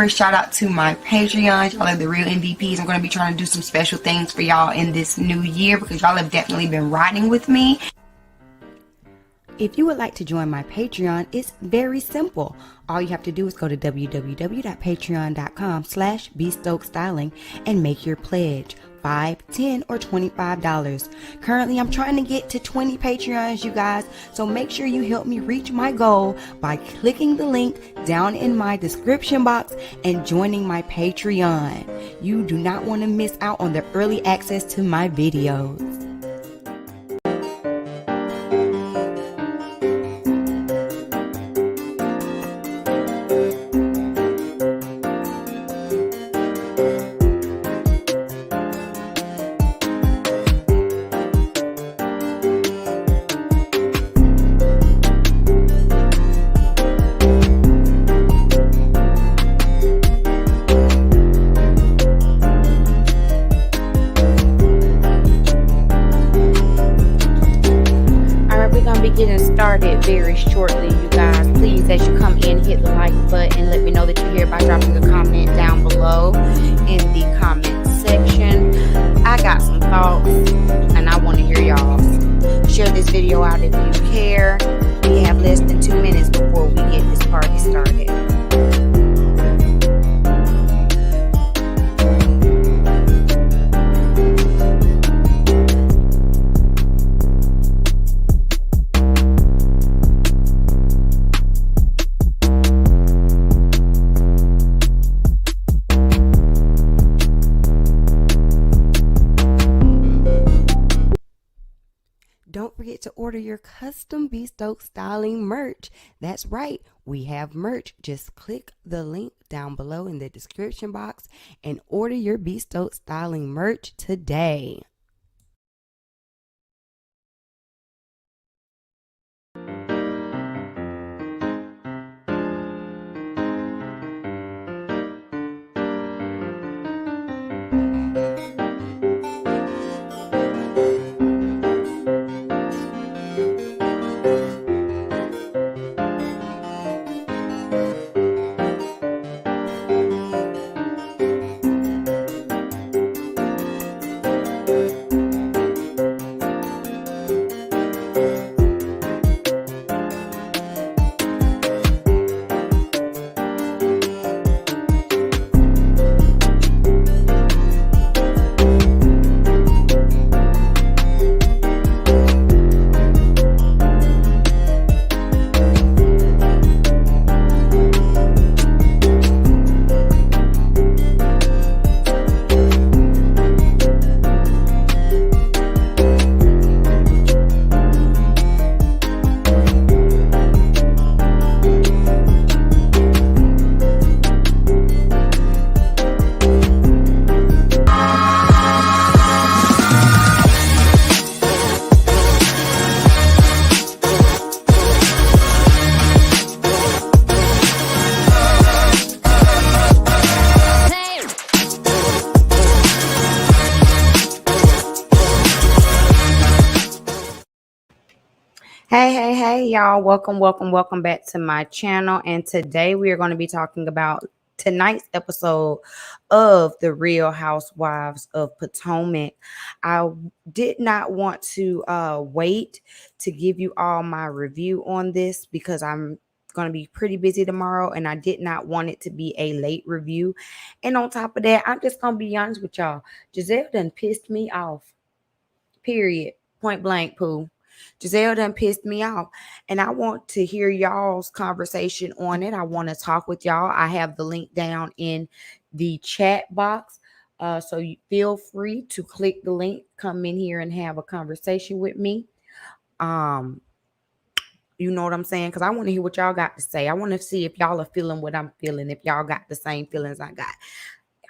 subscribers. Shout out to my Patreons. Y'all are the real MVPs. I'm going to be trying to do some special things for y'all in this new year because y'all have definitely been riding with me. If you would like to join my Patreon, it's very simple. All you have to do is go to www.patreon.com/bstokestyling and make your pledge. $5, $10, or $25. Currently, I'm trying to get to 20 Patreons, you guys, so make sure you help me reach my goal by clicking the link down in my description box and joining my Patreon. You do not want to miss out on the early access to my videos. Started very shortly, you guys. Please, as you come in, hit the like button. Let me know that you're here by dropping a comment down below in the comment section. I got some thoughts and I want to hear y'all's. Share this video out if you care. We have less than 2 minutes before we get this party started. Don't forget to order your custom Be-Stoked styling merch. That's right, we have merch. Just click the link down below in the description box and order your Be-Stoked styling merch today. Hey y'all, welcome back to my channel. And today we are going to be talking about tonight's episode of The Real Housewives of Potomac. I did not want to wait to give you all my review on this because I'm going to be pretty busy tomorrow and I did not want it to be a late review. And on top of that, I'm just going to be honest with y'all. Gizelle done pissed me off. Period. Point blank, Pooh. Gizelle done pissed me off and I want to hear y'all's conversation on it. I want to talk with y'all. I have the link down in the chat box. So you feel free to click the link, come in here and have a conversation with me. You know what I'm saying? Because I want to hear what y'all got to say. I want to see if y'all are feeling what I'm feeling, if y'all got the same feelings I got.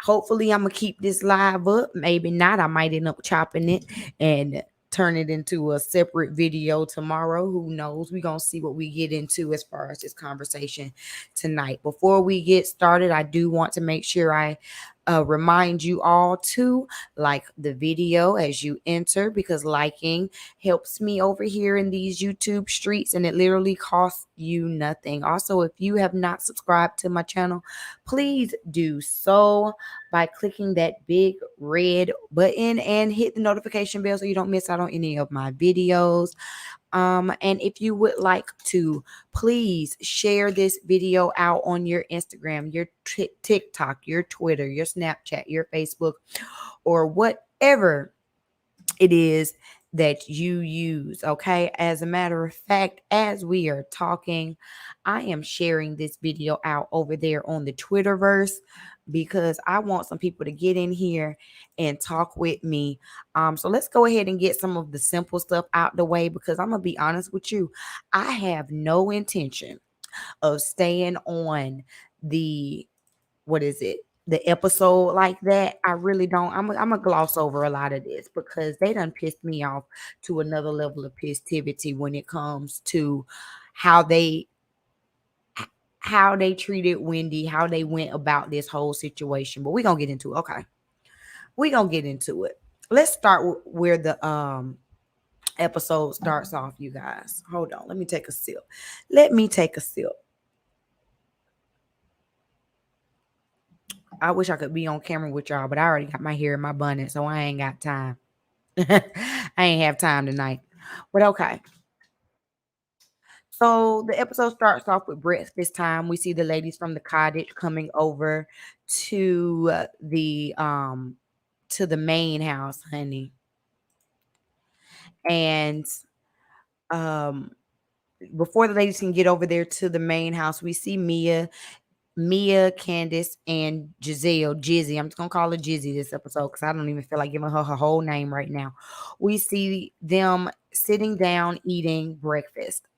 Hopefully, I'm going to keep this live up. Maybe not. I might end up chopping it and turn it into a separate video tomorrow. Who knows? We're going to see what we get into as far as this conversation tonight. Before we get started, I do want to make sure I remind you all to like the video as you enter, because liking helps me over here in these YouTube streets and it literally costs you nothing. Also, if you have not subscribed to my channel, please do so by clicking that big red button and hit the notification bell so you don't miss out on any of my videos. And if you would like to, please share this video out on your Instagram, your TikTok, your Twitter, your Snapchat, your Facebook, or whatever it is that you use. Okay. As a matter of fact, as we are talking, I am sharing this video out over there on the Twitterverse because I want some people to get in here and talk with me. So let's go ahead and get some of the simple stuff out the way, because I'm gonna be honest with you, I have no intention of staying on the, what is it, the episode like that. I really don't. I'm gonna gloss over a lot of this because they done pissed me off to another level of festivity when it comes to how they how they treated Wendy, how they went about this whole situation. But we're gonna get into it. Okay, we're gonna get into it. Let's start where the episode starts off, you guys. Hold on, let me take a sip. Let me take a sip. I wish I could be on camera with y'all, but I already got my hair in my bun, so I ain't got time. I ain't have time tonight. But okay. So the episode starts off with breakfast time. We see the ladies from the cottage coming over to the main house, honey. And um before the ladies can get over there to the main house, we see Mia, Candace, and Giselle, Jizzy. I'm just gonna call her Jizzy this episode because I don't even feel like giving her her whole name right now. We see them sitting down eating breakfast.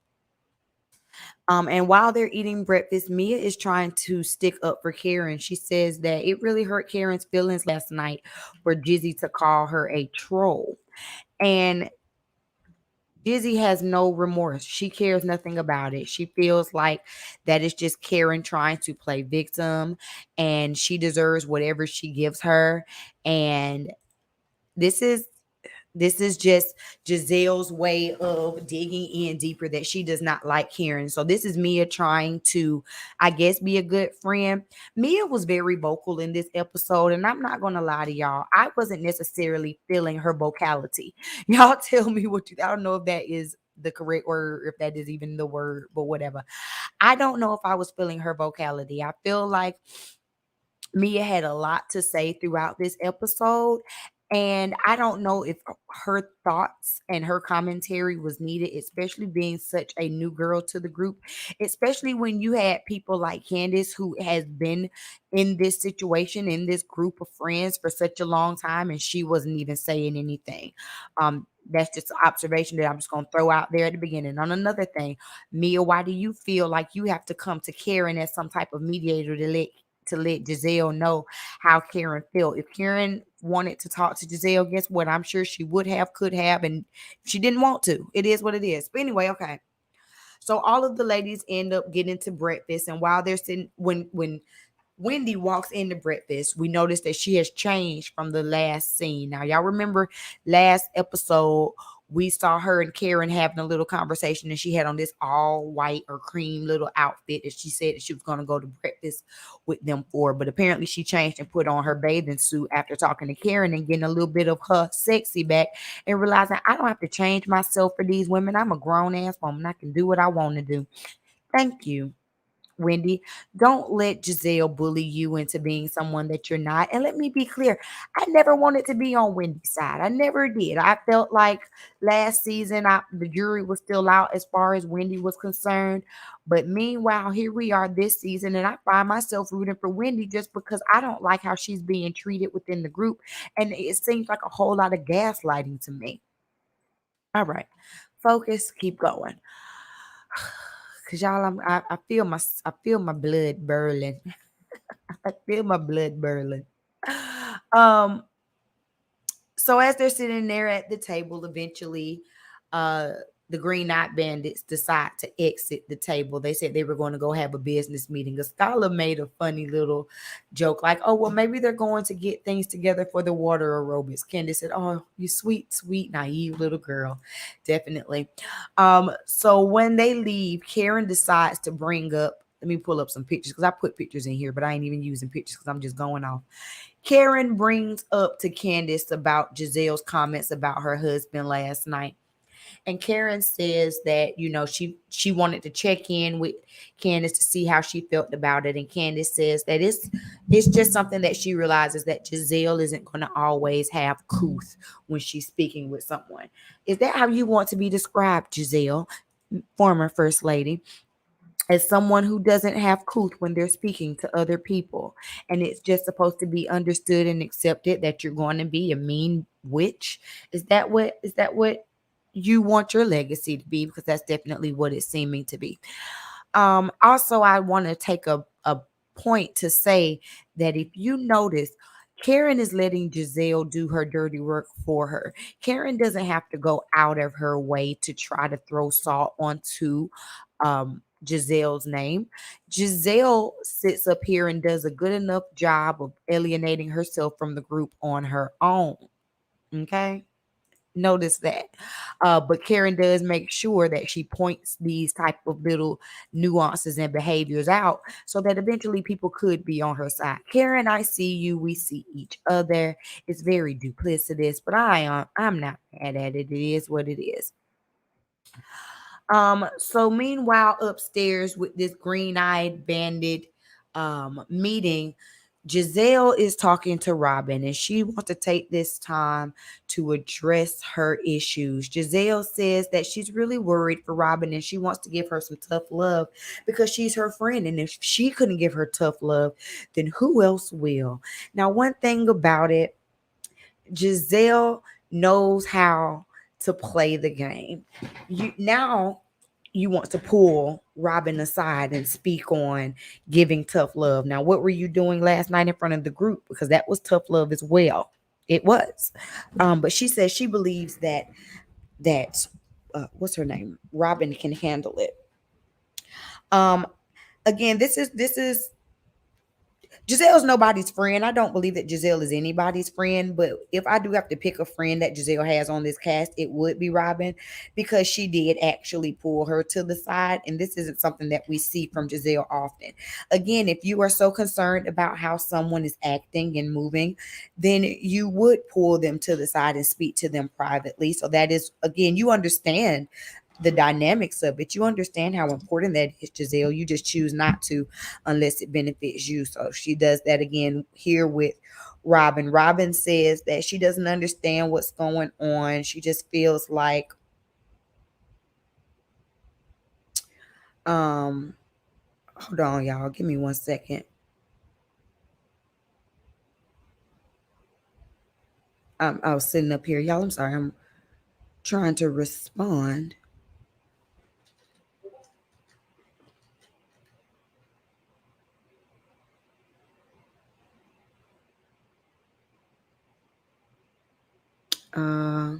And while they're eating breakfast, Mia is trying to stick up for Karen. She says that it really hurt Karen's feelings last night for Jizzy to call her a troll. And Jizzy has no remorse. She cares nothing about it. She feels like that is just Karen trying to play victim and she deserves whatever she gives her. And this is this is just Giselle's way of digging in deeper that she does not like Karen. So this is Mia trying to, I guess, be a good friend. Mia was very vocal in this episode, and I'm not going to lie to y'all. I wasn't necessarily feeling her vocality. Y'all tell me what you, I don't know if that is the correct word, if that is even the word, but whatever. I don't know if I was feeling her vocality. I feel like Mia had a lot to say throughout this episode. And I don't know if her thoughts and her commentary was needed, especially being such a new girl to the group, especially when you had people like Candace, who has been in this situation, in this group of friends for such a long time, and she wasn't even saying anything. That's just an observation that I'm just going to throw out there at the beginning. On another thing, Mia, why do you feel like you have to come to Karen as some type of mediator to let Giselle know how Karen felt? If Karen wanted to talk to Giselle, guess what? I'm sure she would have, could have, and she didn't want to. It is what it is. But anyway, okay. So all of the ladies end up getting to breakfast, and while they're sitting, when Wendy walks into breakfast, we notice that she has changed from the last scene. Now, y'all remember last episode, we saw her and Karen having a little conversation, and she had on this all white or cream little outfit that she said that she was going to go to breakfast with them for. But apparently, she changed and put on her bathing suit after talking to Karen and getting a little bit of her sexy back and realizing I don't have to change myself for these women. I'm a grown ass woman. I can do what I want to do. Thank you, Wendy. Don't let Giselle bully you into being someone that you're not. And let me be clear, I never wanted to be on Wendy's side. I never did. I felt like last season the jury was still out as far as Wendy was concerned. But meanwhile, here we are this season, and I find myself rooting for Wendy just because I don't like how she's being treated within the group. And it seems like a whole lot of gaslighting to me. All right, focus, keep going. Cause y'all, I feel my blood boiling. I feel my blood boiling. So as they're sitting there at the table, eventually, the Green Knight Bandits decide to exit the table. They said they were going to go have a business meeting. A scholar made a funny little joke like, oh, well, maybe they're going to get things together for the water aerobics. Candace said, oh, you sweet, sweet, naive little girl. Definitely. So when they leave, Karen decides to bring up, let me pull up some pictures because I put pictures in here, but I ain't even using pictures because I'm just going off. Karen brings up to Candace about Gizelle's comments about her husband last night. And Karen says that, she wanted to check in with Candace to see how she felt about it. And Candace says that it's just something that she realizes that Gizelle isn't going to always have couth when she's speaking with someone. Is that how you want to be described, Gizelle, former First Lady? As someone who doesn't have couth when they're speaking to other people, and it's just supposed to be understood and accepted that you're going to be a mean witch. Is that what you want your legacy to be? Because that's definitely what it's seeming to be. Also, I want to take a point to say that if you notice, Karen is letting Gizelle do her dirty work for her. Karen doesn't have to go out of her way to try to throw salt onto Gizelle's name. Gizelle sits up here and does a good enough job of alienating herself from the group on her own. Okay? Notice that. But Karen does make sure that she points these type of little nuances and behaviors out so that eventually people could be on her side. Karen, I see you. We see each other. It's very duplicitous, but I'm not mad at it. It is what it is. So meanwhile, upstairs with this green-eyed bandit meeting, Gizelle is talking to Robin and she wants to take this time to address her issues. Gizelle says that she's really worried for Robin and she wants to give her some tough love because she's her friend. And if she couldn't give her tough love, then who else will? Now, one thing about it, Gizelle knows how to play the game. You want to pull Robin aside and speak on giving tough love. Now, what were you doing last night in front of the group? Because that was tough love as well. It was. But she says she believes that what's her name? Robin can handle it. Um, Again, this is Gizelle's nobody's friend. I don't believe that Gizelle is anybody's friend, but if I do have to pick a friend that Gizelle has on this cast, it would be Robin because she did actually pull her to the side. And this isn't something that we see from Gizelle often. Again, if you are so concerned about how someone is acting and moving, then you would pull them to the side and speak to them privately. So that is, again, you understand the dynamics of it. You understand how important that is, Gizelle. You just choose not to unless it benefits you. So she does that again here with Robin. Robin says that she doesn't understand what's going on. She just feels like hold on, y'all. Give me 1 second. I was sitting up here. Y'all, I'm sorry. I'm trying to respond. Uh,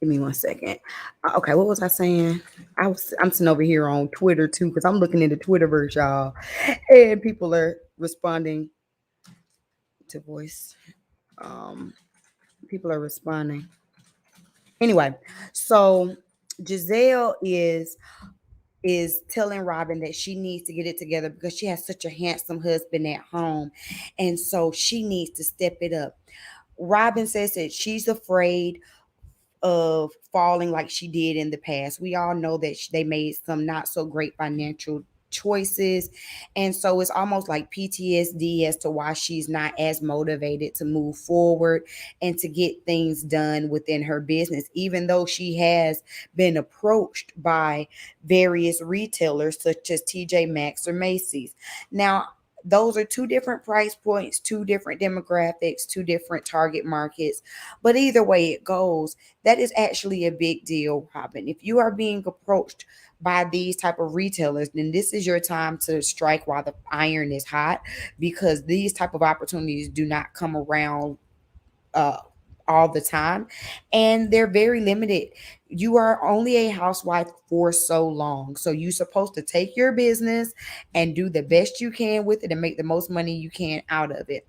Give me 1 second. Okay, what was I saying? I'm sitting over here on Twitter too because I'm looking into Twitterverse, y'all, and people are responding to voice. Um, People are responding. Anyway, so Gizelle is telling Robin that she needs to get it together because she has such a handsome husband at home, and so she needs to step it up. Robin says that she's afraid of falling like she did in the past. We all know that they made some not so great financial choices. And so it's almost like PTSD as to why she's not as motivated to move forward and to get things done within her business, even though she has been approached by various retailers such as TJ Maxx or Macy's. Now, those are two different price points, two different demographics, two different target markets. But either way it goes, that is actually a big deal, Robin. If you are being approached by these type of retailers, then this is your time to strike while the iron is hot because these type of opportunities do not come around all the time, and they're very limited. You are only a housewife for so long, so you're supposed to take your business and do the best you can with it and make the most money you can out of it.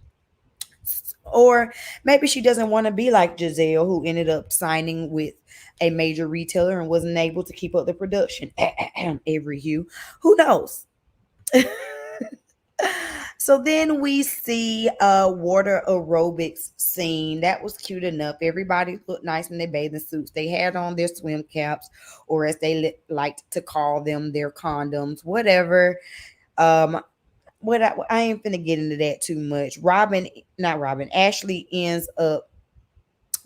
Or maybe she doesn't want to be like Giselle, who ended up signing with a major retailer and wasn't able to keep up the production. Every hue, who knows? So then we see a water aerobics scene. That was cute enough. Everybody looked nice in their bathing suits. They had on their swim caps, or as they liked to call them, their condoms, whatever. Um, I ain't finna get into that too much. Not Robin, Ashley ends up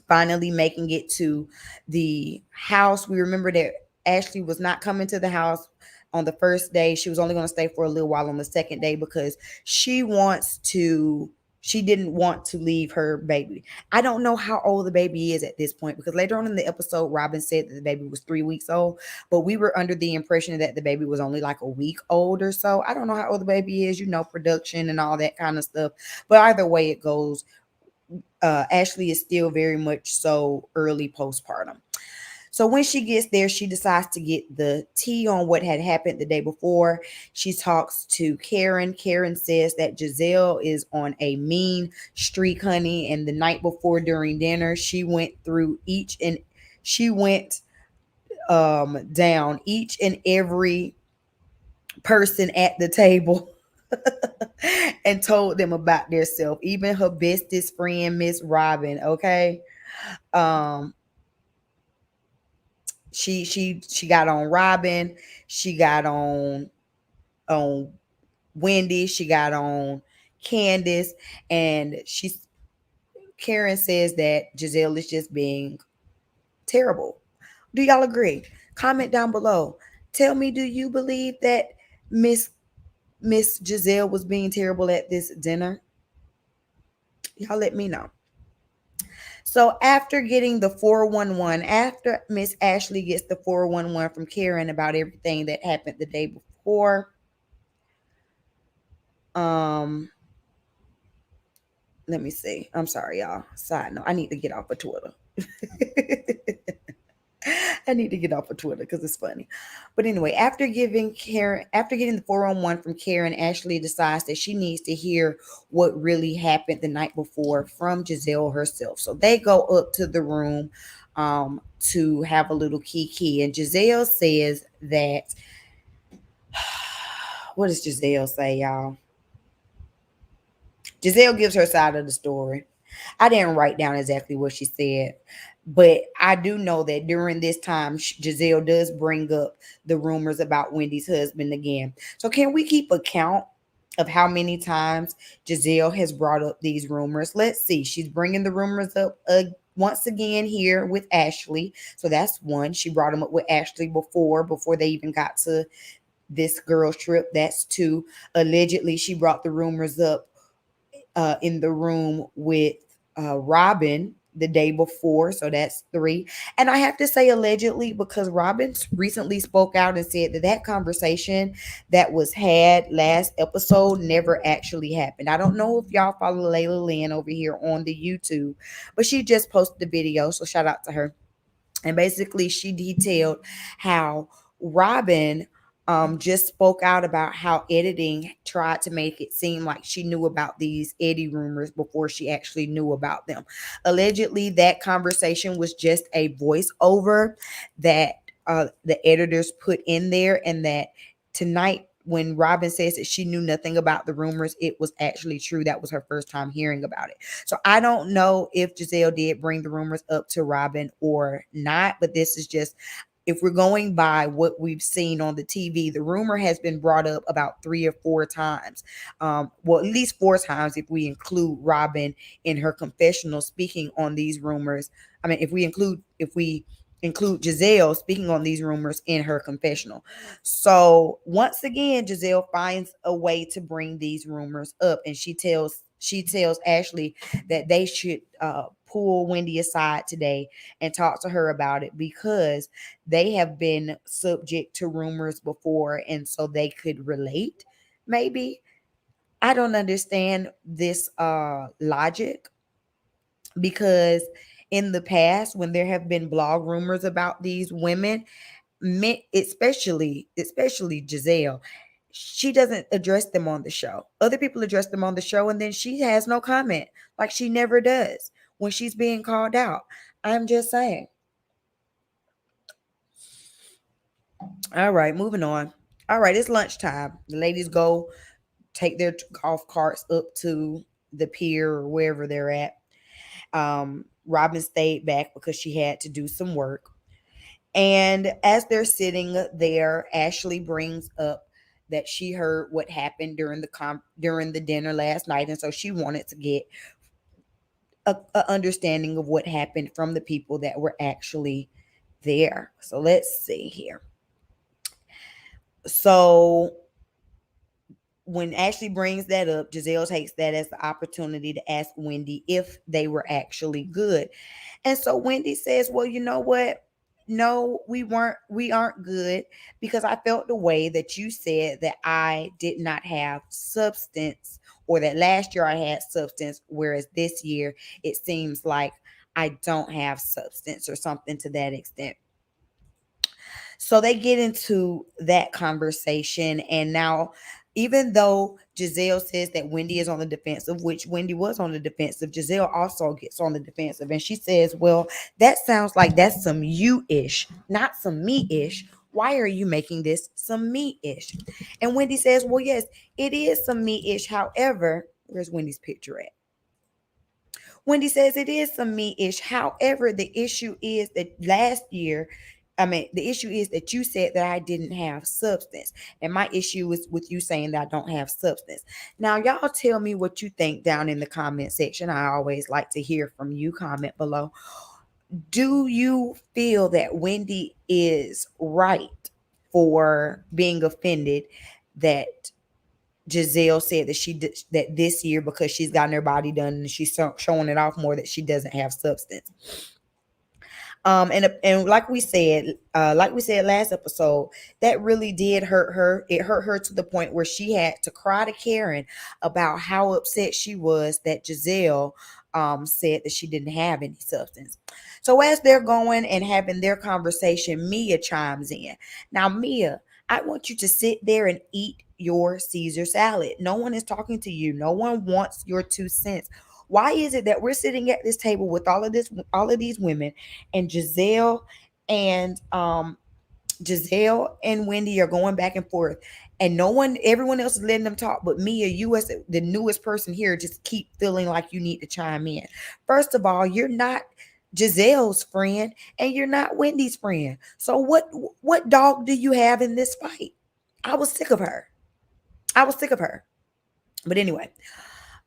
finally making it to the house. We remember that Ashley was not coming to the house on the first day. She was only going to stay for a little while on the second day because she didn't want to leave her baby. I don't know how old the baby is at this point because later on in the episode, Robin said that the baby was 3 weeks old, but we were under the impression that the baby was only like a week old or so. I don't know how old the baby is, production and all that kind of stuff. But either way it goes, Ashley is still very much so early postpartum. So when she gets there, she decides to get the tea on what had happened the day before. She talks to Karen. Karen says that Giselle is on a mean streak, honey. And the night before during dinner, she went down each and every person at the table and told them about their self, even her bestest friend, Miss Robin. Okay. Um, she got on Robin, she got on Wendy, she got on Candace, and Karen says that Giselle is just being terrible. Do y'all agree? Comment down below. Tell me, do you believe that Miss Miss Giselle was being terrible at this dinner? Y'all let me know. So after getting the 411, after Miss Ashley gets the 411 from Karen about everything that happened the day before, um, let me see. I'm sorry, y'all. Side note, I need to get off of Twitter. I need to get off of Twitter because it's funny. But anyway, after getting the 411 from Karen, Ashley decides that she needs to hear what really happened the night before from Giselle herself. So they go up to the room to have a little kiki. And Giselle says that, what does Giselle say, y'all? Giselle gives her side of the story. I didn't write down exactly what she said, but I do know that during this time, Giselle does bring up the rumors about Wendy's husband again. So, can we keep a count of how many times Giselle has brought up these rumors? Let's see. She's bringing the rumors up once again here with Ashley. So, that's one. She brought them up with Ashley before they even got to this girl's trip. That's two. Allegedly, she brought the rumors up in the room with Robin the day before. So that's three. And I have to say allegedly because Robin recently spoke out and said that that conversation that was had last episode never actually happened. I don't know if y'all follow Layla Lynn over here on the YouTube, but she just posted the video. So shout out to her. And basically, she detailed how Robin just spoke out about how editing tried to make it seem like she knew about these Eddie rumors before she actually knew about them. Allegedly, that conversation was just a voiceover that the editors put in there, and that tonight, when Robin says that she knew nothing about the rumors, it was actually true. That was her first time hearing about it. So I don't know if Giselle did bring the rumors up to Robin or not, but this is just, if we're going by what we've seen on the TV, the rumor has been brought up about 3 or 4 times. Well, at least 4 times if we include Robin in her confessional speaking on these rumors. I mean, if we include Giselle speaking on these rumors in her confessional. So once again, Giselle finds a way to bring these rumors up, and she tells Ashley that they should pull Wendy aside today and talk to her about it because they have been subject to rumors before, and so they could relate. Maybe I don't understand this logic because In the past, when there have been blog rumors about these women, especially Giselle, she doesn't address them on the show. Other people address them on the show, and then she has no comment, like she never does when she's being called out. I'm just saying. All right, moving on. All right, it's lunchtime. The ladies go take their golf carts up to the pier or wherever they're at. Robin stayed back because she had to do some work. And as they're sitting there, Ashley brings up that she heard what happened during the dinner last night, and so she wanted to get a understanding of what happened from the people that were actually there. So let's see here. So when Ashley brings that up, Giselle takes that as the opportunity to ask Wendy if they were actually good. And so Wendy says, well, you know what? No, we aren't good because I felt the way that you said that I did not have substance, or that last year I had substance, whereas this year it seems like I don't have substance, or something to that extent. So they get into that conversation. And now, even though Giselle says that Wendy is on the defensive, which Wendy was on the defensive, Giselle also gets on the defensive. And she says, well, that sounds like that's some you ish, not some me ish. Why are you making this some me ish? And Wendy says, well, yes, it is some me ish. However, where's Wendy's picture at? Wendy says it is some me-ish. However, the issue is that the issue is that you said that I didn't have substance. And my issue is with you saying that I don't have substance. Now, y'all tell me what you think down in the comment section. I always like to hear from you. Comment below. Do you feel that Wendy is right for being offended that Giselle said that that this year, because she's gotten her body done and she's showing it off more, that she doesn't have substance? And like we said last episode, that really did hurt her. It hurt her to the point where she had to cry to Karen about how upset she was that Giselle said that she didn't have any substance. So as they're going and having their conversation, Mia chimes in. Now, Mia, I want you to sit there and eat your Caesar salad. No one is talking to you. No one wants your 2 cents. Why is it that we're sitting at this table with all of these women, and and Giselle and Wendy are going back and forth, and everyone else is letting them talk, but Mia, you as the newest person here, just keep feeling like you need to chime in. First of all, you're not Giselle's friend, and you're not Wendy's friend. So what dog do you have in this fight? I was sick of her. But anyway,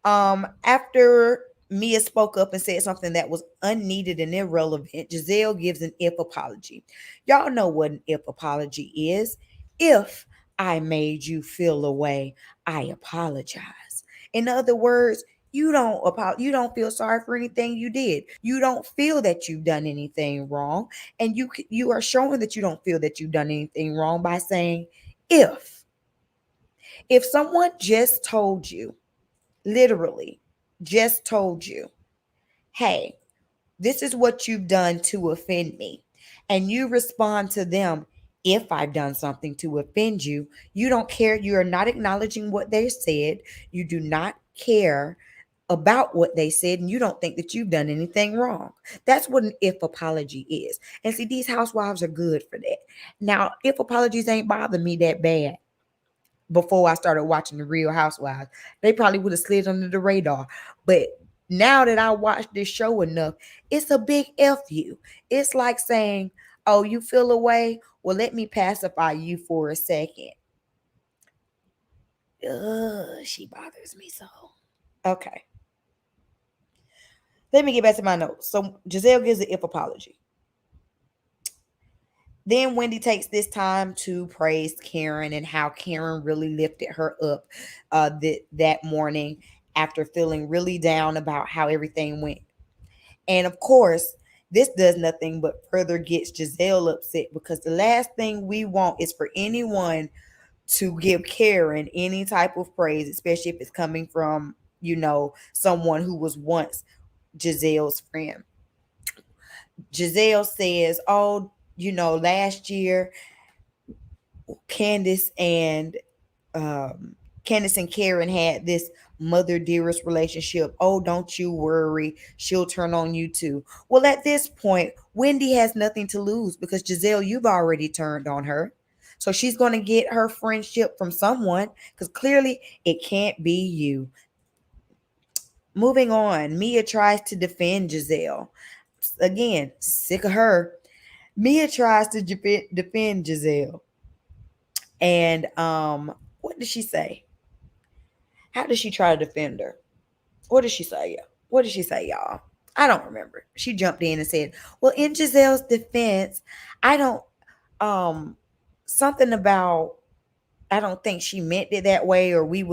after Mia spoke up and said something that was unneeded and irrelevant, Giselle gives an if apology. Y'all know what an if apology is. If I made you feel a way, I apologize. In other words, you don't feel sorry for anything you did. You don't feel that you've done anything wrong, and you are showing that you don't feel that you've done anything wrong by saying if someone just told you, literally just told you, hey, this is what you've done to offend me, and you respond to them, if I've done something to offend you, you don't care. You are not acknowledging what they said. You do not care about what they said, and you don't think that you've done anything wrong. That's what an if apology is. And see, these housewives are good for that. Now, if apologies ain't bothered me that bad before I started watching the Real Housewives, they probably would have slid under the radar. But now that I watched this show enough, it's a big F you. It's like saying, oh, you feel away? Well, let me pacify you for a second. Ugh, she bothers me so. Okay. Let me get back to my notes. So Giselle gives an if apology. Then Wendy takes this time to praise Karen and how Karen really lifted her up that morning after feeling really down about how everything went. And of course, this does nothing but further gets Giselle upset, because the last thing we want is for anyone to give Karen any type of praise, especially if it's coming from, someone who was once Giselle's friend. Giselle says, oh, last year Candace and Candace and Karen had this mother dearest relationship. Oh, don't you worry, she'll turn on you too. Well, at this point, Wendy has nothing to lose because Giselle, you've already turned on her. So she's going to get her friendship from someone because clearly it can't be you. Moving on, Mia tries to defend Giselle. Again, sick of her. Mia tries to defend Giselle. And what did she say? How did she try to defend her? What did she say? What did she say, y'all? I don't remember. She jumped in and said, "Well, in Giselle's defense, I don't something about I don't think she meant it that way, or we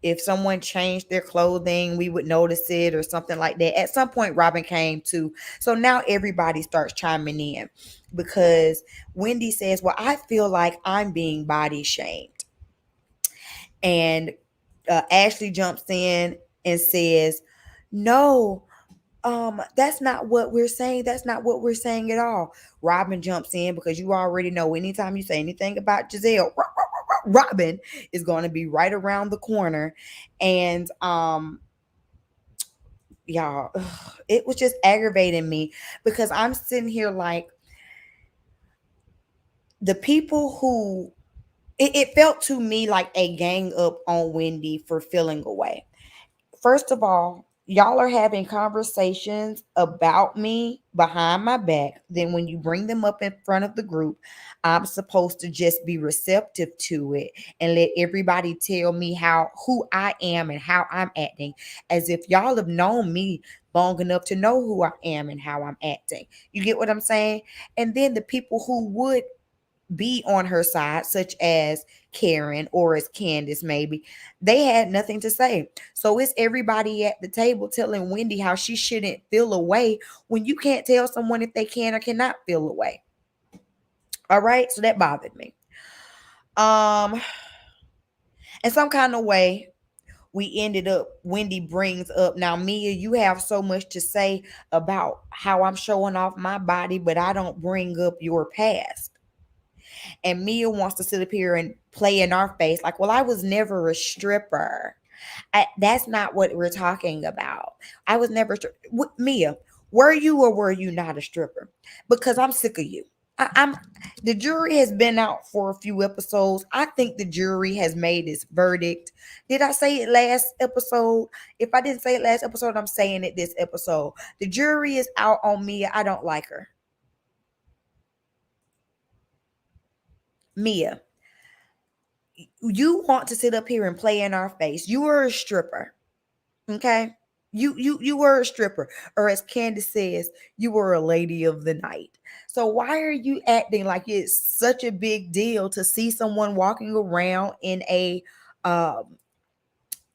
if someone changed their clothing, we would notice it or something like that." At some point, Robin came to. So now everybody starts chiming in because Wendy says, "Well, I feel like I'm being body shamed." And Ashley jumps in and says, "No, that's not what we're saying. That's not what we're saying at all." Robin jumps in because you already know anytime you say anything about Giselle, Robin is going to be right around the corner. And y'all, it was just aggravating me because I'm sitting here like the people who it felt to me like a gang up on Wendy for feeling away. First of all, y'all are having conversations about me behind my back. Then when you bring them up in front of the group, I'm supposed to just be receptive to it and let everybody tell me who I am and how I'm acting, as if y'all have known me long enough to know who I am and how I'm acting. You get what I'm saying? And then the people who would be on her side, such as Karen or as Candace, maybe, they had nothing to say. So it's everybody at the table telling Wendy how she shouldn't feel away when you can't tell someone if they can or cannot feel away. All right. So that bothered me. Um, in some kind of way, we ended up, Wendy brings up, now, Mia, you have so much to say about how I'm showing off my body, but I don't bring up your past. And Mia wants to sit up here and play in our face like, well, I was never a stripper. That's not what we're talking about. I was never Mia, were you or were you not a stripper? Because I'm sick of you. I'm the jury has been out for a few episodes. I think the jury has made its verdict. Did I say it last episode? If I didn't say it last episode, I'm saying it this episode. The jury is out on Mia. I don't like her. Mia, you want to sit up here and play in our face. You were a stripper. Okay? You were a stripper. Or as Candace says, you were a lady of the night. So why are you acting like it's such a big deal to see someone walking around in a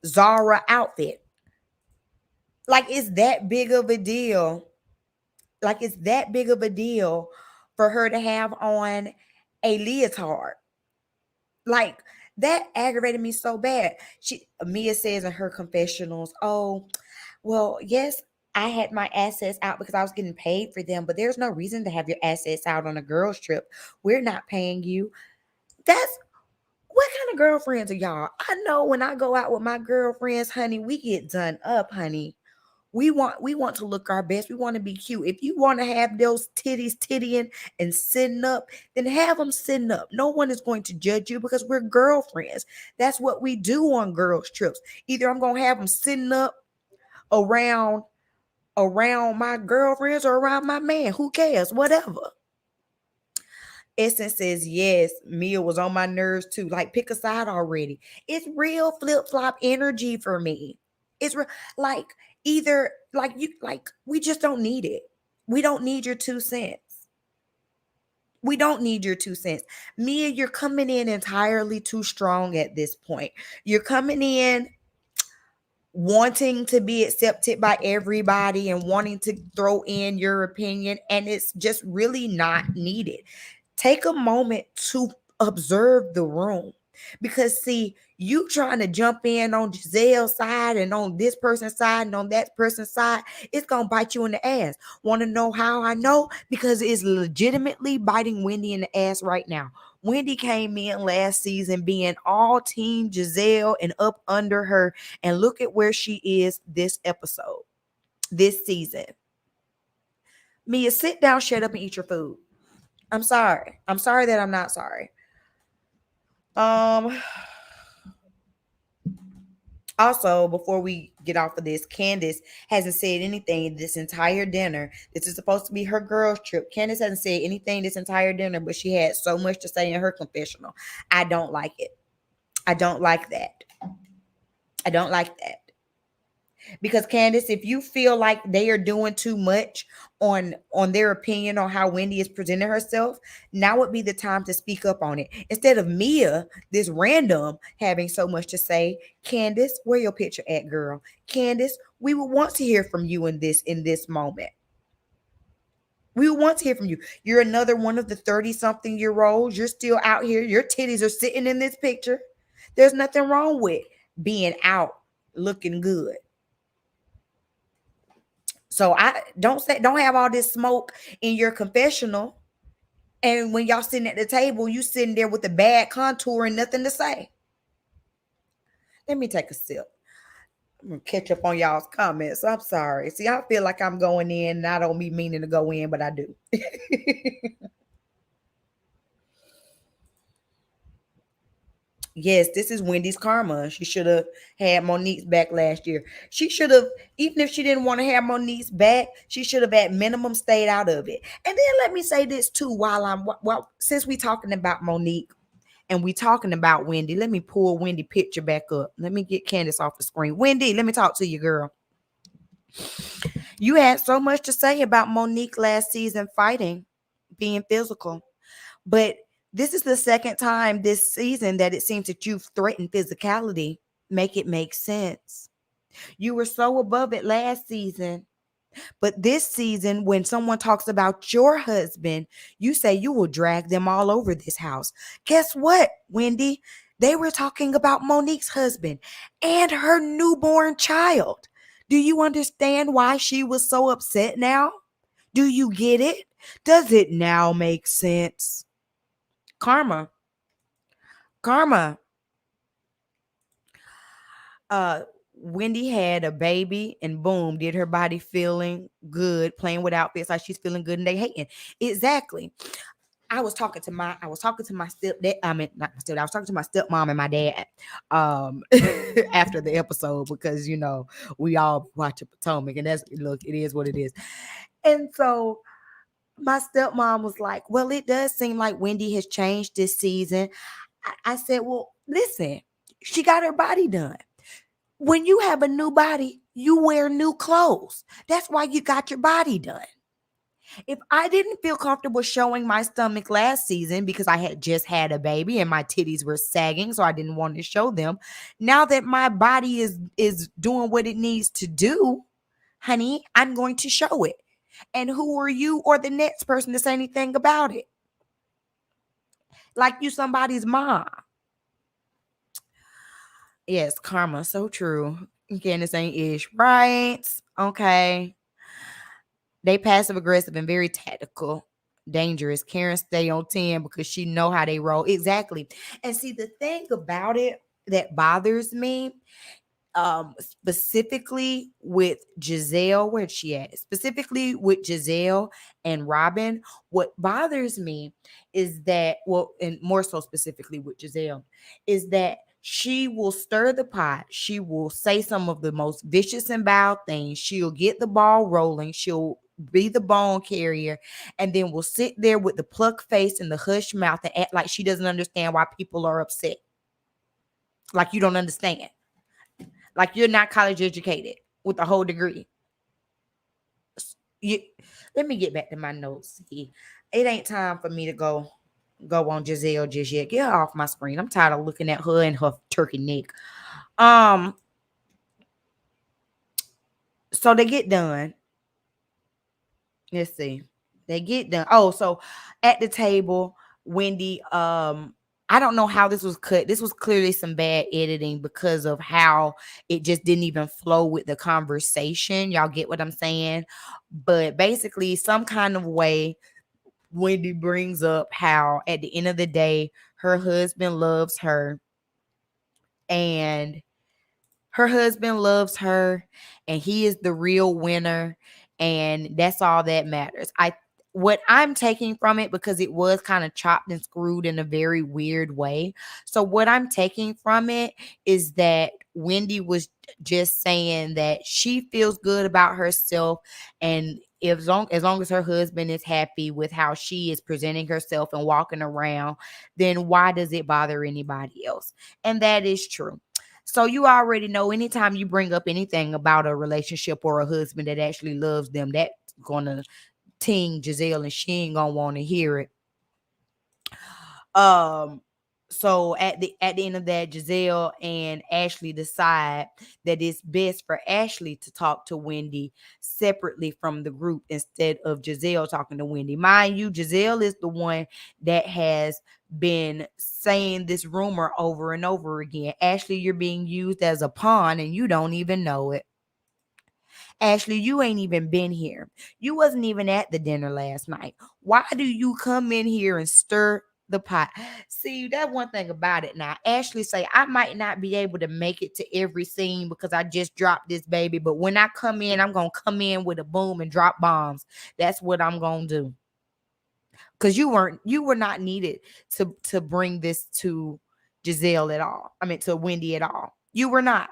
Zara outfit? Like it's that big of a deal. Like it's that big of a deal for her to have on a leotard. Like that aggravated me so bad. Mia says in her confessionals, "Oh, well, yes, I had my assets out because I was getting paid for them, but there's no reason to have your assets out on a girls trip. We're not paying you." That's what kind of girlfriends are y'all? I know when I go out with my girlfriends, honey, we get done up, honey. We want to look our best. We want to be cute. If you want to have those titties tittying and sitting up, then have them sitting up. No one is going to judge you because we're girlfriends. That's what we do on girls trips. Either I'm going to have them sitting up around my girlfriends or around my man. Who cares? Whatever. Essence says, yes, Mia was on my nerves too. Like, pick a side already. It's real flip-flop energy for me. It's like either we just don't need it. We don't need your 2 cents. We don't need your 2 cents. Mia, you're coming in entirely too strong at this point. You're coming in wanting to be accepted by everybody and wanting to throw in your opinion, and it's just really not needed. Take a moment to observe the room. Because see, you trying to jump in on Gizelle's side and on this person's side and on that person's side, it's gonna bite you in the ass. Want to know how I know? Because it's legitimately biting Wendy in the ass right now. Wendy came in last season being all team Gizelle and up under her, and look at where she is this episode, this season. Mia, sit down, shut up, and eat your food. I'm sorry. I'm sorry that I'm not sorry. Um. Also, before we get off of this, Candace hasn't said anything this entire dinner. This is supposed to be her girls' trip. Candace hasn't said anything this entire dinner, but she had so much to say in her confessional. I don't like it. I don't like that. I don't like that. Because Candace, if you feel like they are doing too much on their opinion on how Wendy is presenting herself, now would be the time to speak up on it. Instead of Mia, this random, having so much to say. Candace, where your picture at, girl? Candace, we would want to hear from you in this moment. We would want to hear from you. You're another one of the 30-something-year-olds. You're still out here. Your titties are sitting in this picture. There's nothing wrong with being out looking good. So I don't have all this smoke in your confessional. And when y'all sitting at the table, you sitting there with a bad contour and nothing to say. Let me take a sip. I'm gonna catch up on y'all's comments. I'm sorry. See, I feel like I'm going in, and I don't be meaning to go in, but I do. Yes, this is Wendy's karma. She should have had Monique's back last year. She should have, even if she didn't want to have Monique's back, she should have at minimum stayed out of it. And then let me say this too, since we talking about Monique and we talking about Wendy, let me pull Wendy picture back up. Let me get Candace off the screen. Wendy, let me talk to you, girl. You had so much to say about Monique last season fighting, being physical. But this is the second time this season that it seems that you've threatened physicality. Make it make sense. You were so above it last season. But this season, when someone talks about your husband, you say you will drag them all over this house. Guess what, Wendy? They were talking about Monique's husband and her newborn child. Do you understand why she was so upset now? Do you get it? Does it now make sense? Karma. Karma. Wendy had a baby and boom, did her body feeling good, playing with outfits like she's feeling good and they hating. Exactly. I was talking to my stepdad. I mean, not my stepdad. I was talking to my stepmom and my dad after the episode because we all watch a Potomac and it is what it is. And so my stepmom was like, well, it does seem like Wendy has changed this season. I said, well, listen, she got her body done. When you have a new body, you wear new clothes. That's why you got your body done. If I didn't feel comfortable showing my stomach last season because I had just had a baby and my titties were sagging, so I didn't want to show them. Now that my body is doing what it needs to do, honey, I'm going to show it. And who are you or the next person to say anything about it? Like you somebody's mom. Yes, karma, so true. Candace ain't ish, right? Okay. They passive aggressive and very tactical, dangerous. Karen stay on 10 because she know how they roll. Exactly. And see, the thing about it that bothers me, specifically with Gizelle, where's she at? Specifically with Gizelle and Robin, what bothers me is that, and more so specifically with Gizelle, is that she will stir the pot. She will say some of the most vicious and vile things. She'll get the ball rolling. She'll be the bone carrier, and then will sit there with the plucked face and the hushed mouth and act like she doesn't understand why people are upset. Like you don't understand. Like you're not college educated with a whole degree. Let me get back to my notes. See, it ain't time for me to go on Gizelle just yet. Get her off my screen. I'm tired of looking at her and her turkey neck. So they get done. Let's see. They get done. Oh, so at the table, Wendy, I I don't know how this was cut. This was clearly some bad editing because of how it just didn't even flow with the conversation. Y'all get what I'm saying? But basically, some kind of way, Wendy brings up how at the end of the day, her husband loves her, and her husband loves her, and he is the real winner, and that's all that matters. What I'm taking from it, because it was kind of chopped and screwed in a very weird way. So what I'm taking from it is that Wendy was just saying that she feels good about herself, and as long as her husband is happy with how she is presenting herself and walking around, then why does it bother anybody else? And that is true. So you already know, anytime you bring up anything about a relationship or a husband that actually loves them, that's gonna ting Gizelle, and she ain't gonna want to hear it. Um, so at the end of that, Gizelle and Ashley decide that it's best for Ashley to talk to Wendy separately from the group instead of Gizelle talking to Wendy. Mind you, Gizelle is the one that has been saying this rumor over and over again. Ashley, you're being used as a pawn and you don't even know it. Ashley, you ain't even been here. You wasn't even at the dinner last night. Why do you come in here and stir the pot? See, that one thing about it now. Ashley say, I might not be able to make it to every scene because I just dropped this baby. But when I come in, I'm going to come in with a boom and drop bombs. That's what I'm going to do. Because you were not needed to bring this to Gizelle at all. I mean, to Wendy at all. You were not.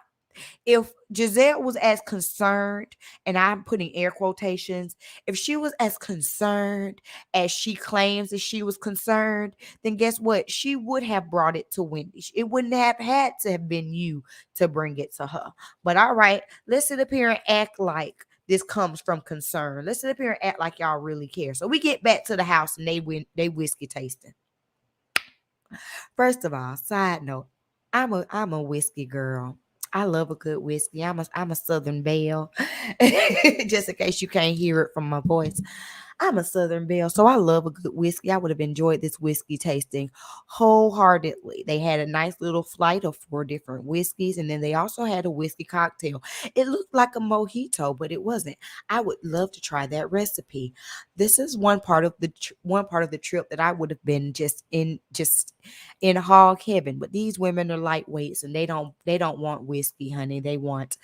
If Gizelle was as concerned, and I'm putting air quotations, if she was as concerned as she claims that she was concerned, then guess what? She would have brought it to Wendy. It wouldn't have had to have been you to bring it to her. But all right, let's sit up here and act like this comes from concern. Let's sit up here and act like y'all really care. So we get back to the house and they whiskey tasting. First of all, side note, I'm a whiskey girl. I love a good whiskey. I'm a Southern Belle. Just in case you can't hear it from my voice. I'm a Southern Belle, so I love a good whiskey. I would have enjoyed this whiskey tasting wholeheartedly. They had a nice little flight of 4 different whiskeys, and then they also had a whiskey cocktail. It looked like a mojito, but it wasn't. I would love to try that recipe. This is one part of the trip that I would have been just in hog heaven. But these women are lightweights, and they don't want whiskey, honey. They want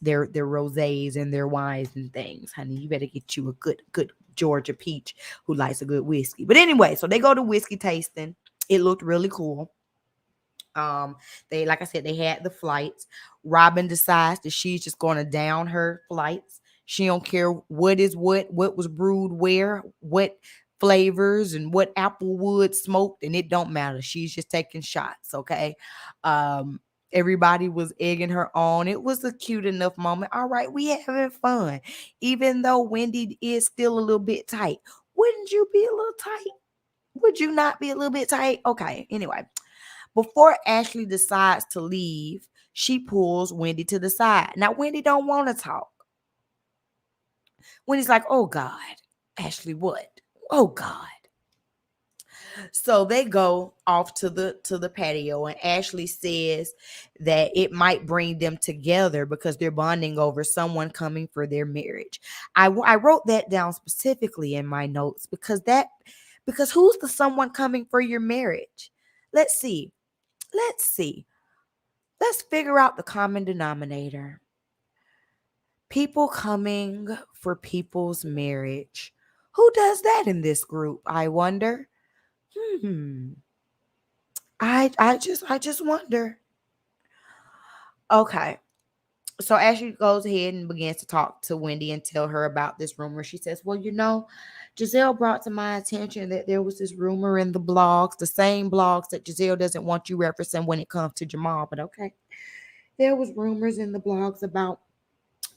their rosés and their wines and things, honey. You better get you a good Georgia peach who likes a good whiskey. But anyway, so they go to whiskey tasting. It looked really cool. They, like I said, they had the flights. Robin decides that she's just going to down her flights. She don't care what was brewed where, what flavors and what applewood smoked, and it don't matter. She's just taking shots, okay? Everybody was egging her on. It was a cute enough moment. All right, we having fun. Even though Wendy is still a little bit tight. Wouldn't you be a little tight? Would you not be a little bit tight? Okay, anyway. Before Ashley decides to leave, she pulls Wendy to the side. Now, Wendy don't want to talk. Wendy's like, oh God, Ashley, what? Oh God. So they go off to the patio, and Ashley says that it might bring them together because they're bonding over someone coming for their marriage. I wrote that down specifically in my notes because who's the someone coming for your marriage? Let's see. Let's figure out the common denominator. People coming for people's marriage. Who does that in this group? I wonder. I just wonder. Okay. So Ashley goes ahead and begins to talk to Wendy and tell her about this rumor. She says, well, Gizelle brought to my attention that there was this rumor in the blogs, the same blogs that Gizelle doesn't want you referencing when it comes to Jamal. But okay. There was rumors in the blogs about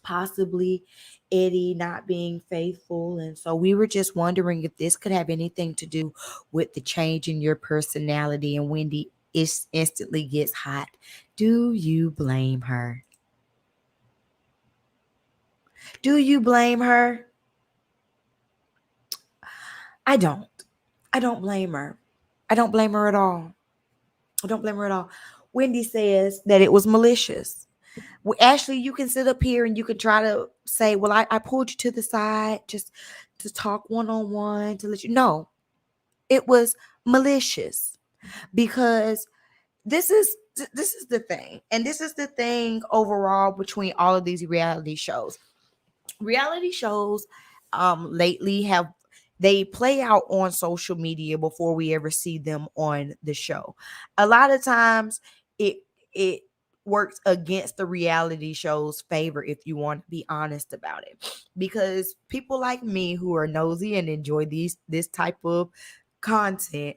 possibly Eddie not being faithful. And so we were just wondering if this could have anything to do with the change in your personality. And Wendy instantly gets hot. Do you blame her? Do you blame her? I don't. I don't blame her. I don't blame her at all. I don't blame her at all. Wendy says that it was malicious. Well, Ashley, you can sit up here and you can try to say, well, I pulled you to the side just to talk one-on-one to let you know. It was malicious because this is the thing. And this is the thing overall between all of these reality shows. Reality shows lately have they play out on social media before we ever see them on the show. A lot of times it works against the reality show's favor, if you want to be honest about it, because people like me who are nosy and enjoy this type of content,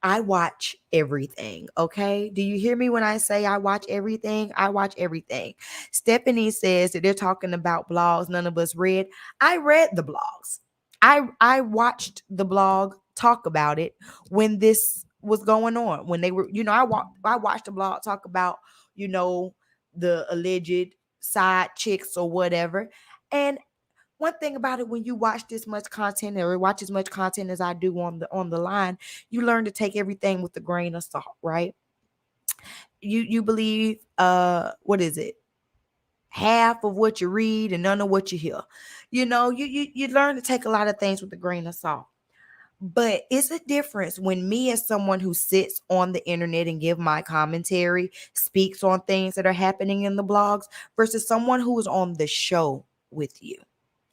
I watch everything. Okay. Do you hear me when I say I watch everything? I watch everything. Stephanie says that they're talking about blogs none of us read. I read the blogs. I watched the blog talk about it when this was going on. When they were, I watched the blog talk about, the alleged side chicks or whatever. And one thing about it, when you watch this much content or watch as much content as I do on the line, you learn to take everything with a grain of salt, right? You believe what is it? Half of what you read and none of what you hear. You learn to take a lot of things with a grain of salt. But it's a difference when me, as someone who sits on the internet and give my commentary, speaks on things that are happening in the blogs versus someone who is on the show with you.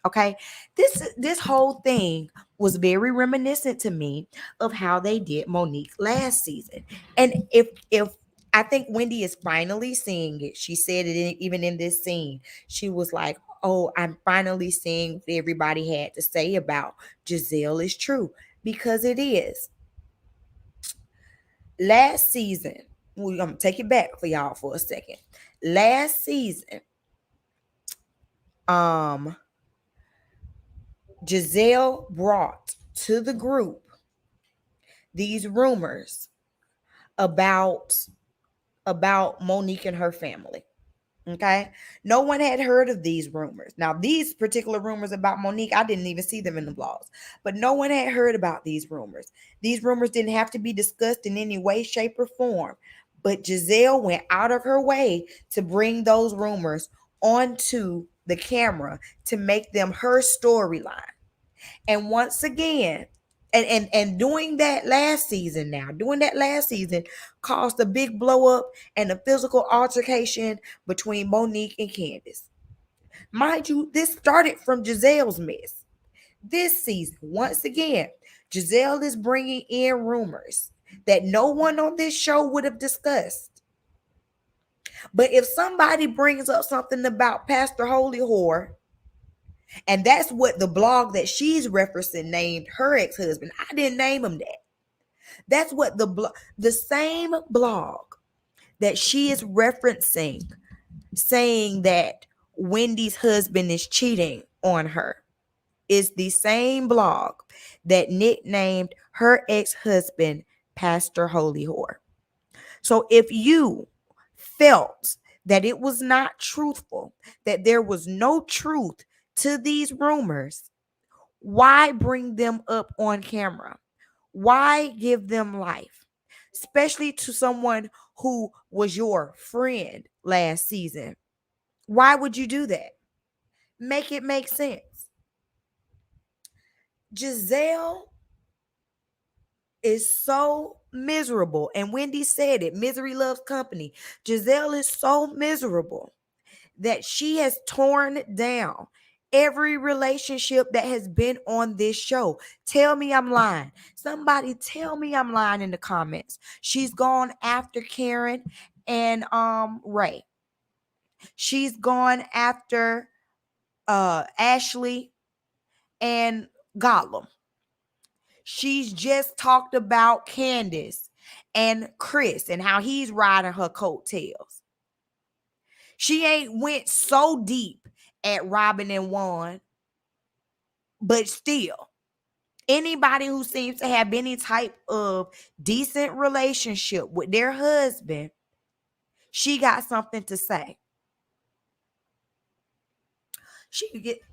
Okay, this whole thing was very reminiscent to me of how they did Monique last season. And if I think Wendy is finally seeing it. She said it even in this scene. She was like, "Oh, I'm finally seeing what everybody had to say about Gizelle is true, because it is." Last season, I'm gonna take it back for y'all for a second. Last season, Gizelle brought to the group these rumors about Monique and her family. Okay. No one had heard of these rumors. Now, these particular rumors about Monique, I didn't even see them in the blogs, but no one had heard about these rumors. These rumors didn't have to be discussed in any way, shape, or form. But Gizelle went out of her way to bring those rumors onto the camera to make them her storyline. And once again, and doing that last season caused a big blow up and a physical altercation between Monique and Candace. Mind you, this started from Gizelle's mess. This season, once again, Gizelle is bringing in rumors that no one on this show would have discussed. But if somebody brings up something about Pastor Holy Whore, and that's what the blog that she's referencing named her ex-husband. I didn't name him that. That's what the same blog that she is referencing, saying that Wendy's husband is cheating on her, is the same blog that nicknamed her ex-husband Pastor Holy Whore. So if you felt that it was not truthful, that there was no truth to these rumors, why bring them up on camera? Why give them life? Especially to someone who was your friend last season. Why would you do that? Make it make sense. Gizelle is so miserable. And Wendy said it, misery loves company. Gizelle is so miserable that she has torn down every relationship that has been on this show. Tell me I'm lying. Somebody tell me I'm lying in the comments. She's gone after Karen and Ray. She's gone after Ashley and Gollum. She's just talked about Candace and Chris and how he's riding her coattails. She ain't went so deep at Robin and Juan, but still, anybody who seems to have any type of decent relationship with their husband, she got something to say.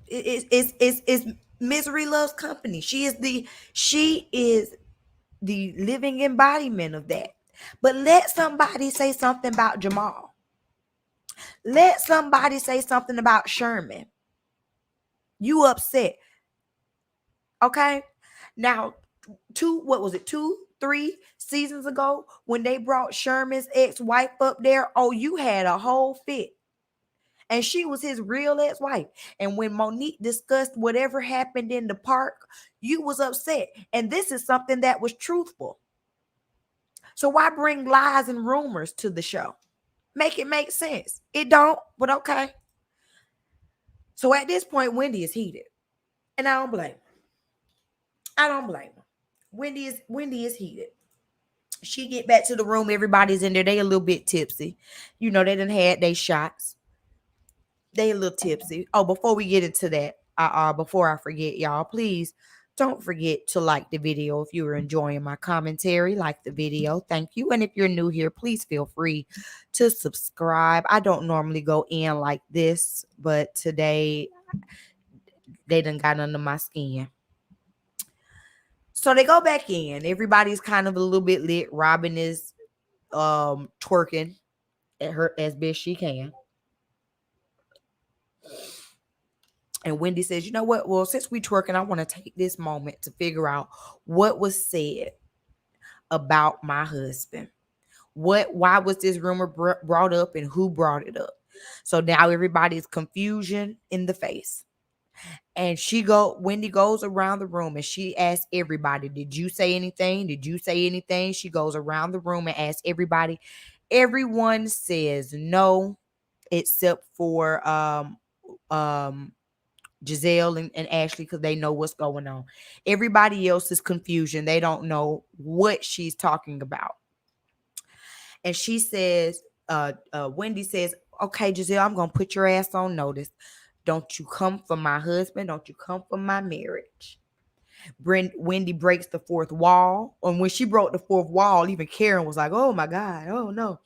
It's misery loves company. She is the living embodiment of that. But let somebody say something about Jamal. Let somebody say something about Sherman. You upset. Okay? Now, 3 seasons ago, when they brought Sherman's ex-wife up there, oh, you had a whole fit. And she was his real ex-wife. And when Monique discussed whatever happened in the park, you was upset. And this is something that was truthful. So why bring lies and rumors to the show? Make it make sense. It don't, but okay. So at this point, Wendy is heated. And I don't blame her. I don't blame her. Wendy is heated. She get back to the room. Everybody's in there. They a little bit tipsy. You know, they done had their shots. They a little tipsy. Oh, before we get into that, before I forget, y'all, please don't forget to like the video if you are enjoying my commentary. Like the video. Thank you. And if you're new here, please feel free to subscribe. I don't normally go in like this, but today they done got under my skin. So they go back in. Everybody's kind of a little bit lit. Robin is twerking at her as best she can. And Wendy says, you know what? Well, since we twerking, I want to take this moment to figure out what was said about my husband. Why was this rumor brought up and who brought it up? So now everybody's confusion in the face. And Wendy goes around the room and she asks everybody, did you say anything? Did you say anything? She goes around the room and asks everybody. Everyone says no, except for Gizelle and Ashley, because they know what's going on. Everybody else is confusion. They don't know what she's talking about. And she says, Wendy says, okay, Gizelle, I'm going to put your ass on notice. Don't you come for my husband. Don't you come for my marriage. Wendy breaks the fourth wall. And when she broke the fourth wall, even Karen was like, oh my God, oh no.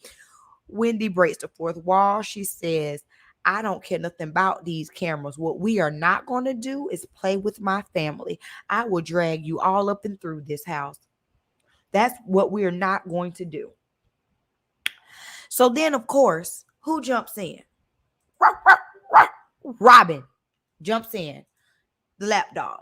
Wendy breaks the fourth wall. She says, I don't care nothing about these cameras. What we are not going to do is play with my family. I will drag you all up and through this house. That's what we are not going to do. So then, of course, who jumps in? Robin jumps in, the lapdog.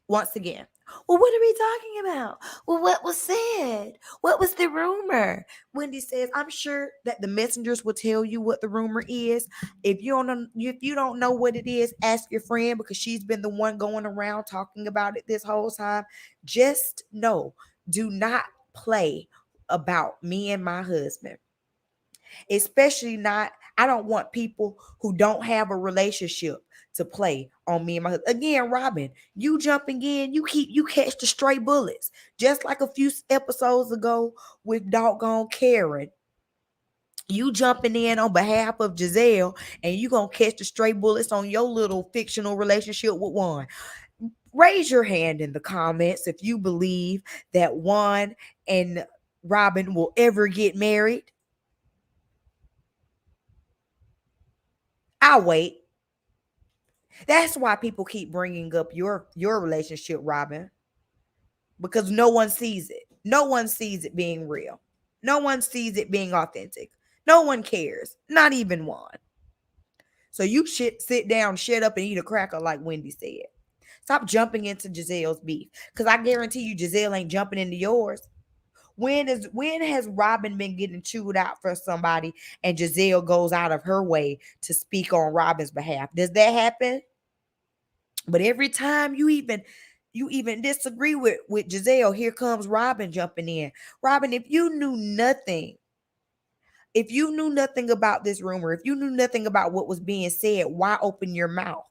Once again, well, what are we talking about? Well, what was said? What was the rumor? Wendy says, I'm sure that the messengers will tell you what the rumor is. If you don't know what it is, ask your friend, because she's been the one going around talking about it this whole time. Just know, do not play about me and my husband. Especially not, I don't want people who don't have a relationship to play on me and my husband. Again, Robin, you jumping in, you catch the stray bullets. Just like a few episodes ago with doggone Karen. You jumping in on behalf of Gizelle, and you gonna catch the stray bullets on your little fictional relationship with Juan. Raise your hand in the comments if you believe that Juan and Robin will ever get married. I'll wait. That's why people keep bringing up your relationship, Robin, because no one sees it. No one sees it being real. No one sees it being authentic. No one cares, not even one. So you sit down, shut up, and eat a cracker, like Wendy said. Stop jumping into Gizelle's beef, because I guarantee you Gizelle ain't jumping into yours. When has Robin been getting chewed out for somebody and Gizelle goes out of her way to speak on Robin's behalf? Does that happen? But every time you even disagree with Gizelle, here comes Robin jumping in. Robin, if you knew nothing about this rumor, if you knew nothing about what was being said, why open your mouth?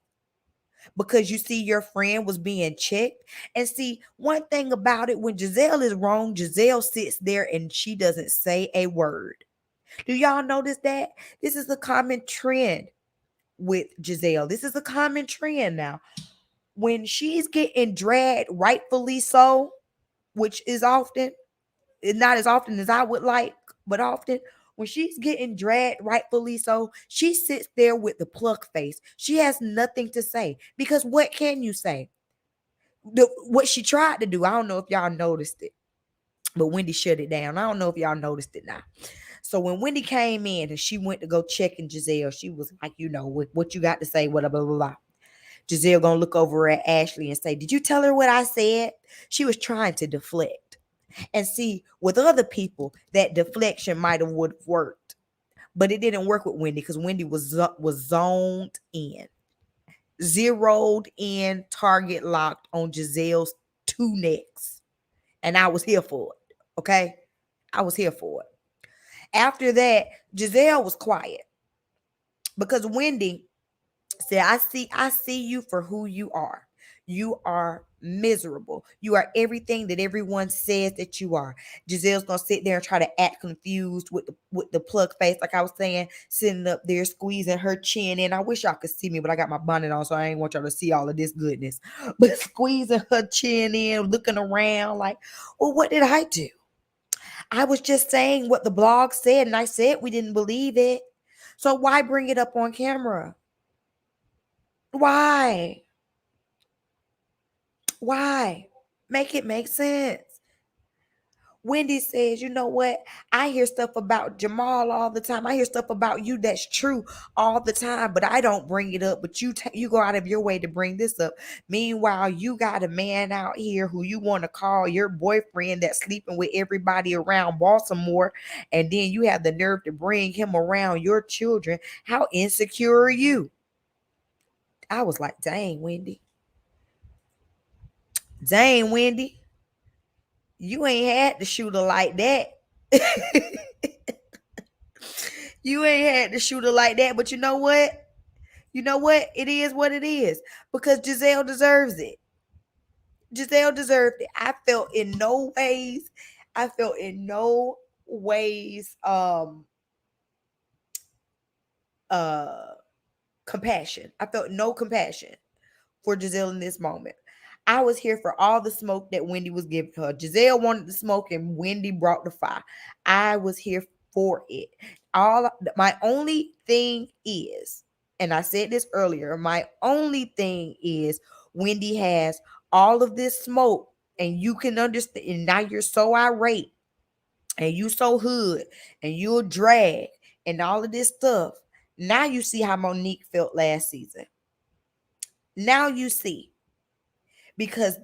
Because you see your friend was being checked. And see, one thing about it, when Gizelle is wrong, Gizelle sits there and she doesn't say a word. Do y'all notice that? This is a common trend with Gizelle. This is a common trend now. When she's getting dragged, rightfully so, which is often, not as often as I would like, but often, when she's getting dragged, rightfully so, she sits there with the pluck face. She has nothing to say, because what can you say? what she tried to do. I don't know if y'all noticed it, but Wendy shut it down. I don't know if y'all noticed it now. So when Wendy came in and she went to go check in Gizelle, she was like, what you got to say, blah, blah, blah, blah. Gizelle gonna look over at Ashley and say, did you tell her what I said? She was trying to deflect. And see, with other people, that deflection might have would have worked. But it didn't work with Wendy because Wendy was zoned in. Zeroed in, target locked on Gizelle's two necks. And I was here for it. Okay? I was here for it. After that, Gizelle was quiet because Wendy said, I see you for who you are. You are miserable. You are everything that everyone says that you are. Gizelle's gonna sit there and try to act confused with the plug face, like I was saying, sitting up there squeezing her chin in. I wish y'all could see me, but I got my bonnet on, so I ain't want y'all to see all of this goodness. But squeezing her chin in, looking around like, well, what did I do? I was just saying what the blog said, and I said we didn't believe it. So why bring it up on camera? Why? Make it make sense. Wendy says, you know what? I hear stuff about Jamal all the time. I hear stuff about you that's true all the time, but I don't bring it up. But you go out of your way to bring this up. Meanwhile, you got a man out here who you want to call your boyfriend that's sleeping with everybody around Baltimore, and then you have the nerve to bring him around your children. How insecure are you? I was like, dang, Wendy. Dang, Wendy. You ain't had to shoot her like that. You ain't had to shoot her like that. But you know what? It is what it is. Because Gizelle deserves it. Gizelle deserved it. I felt in no ways compassion. I felt no compassion for Gizelle in this moment. I was here for all the smoke that Wendy was giving her. Gizelle wanted the smoke and Wendy brought the fire. I was here for it. My only thing is, and I said this earlier, my only thing is Wendy has all of this smoke and you can understand, and now you're so irate and you so hood and you'll drag and all of this stuff. Now you see how Monique felt last season. Now you see. Because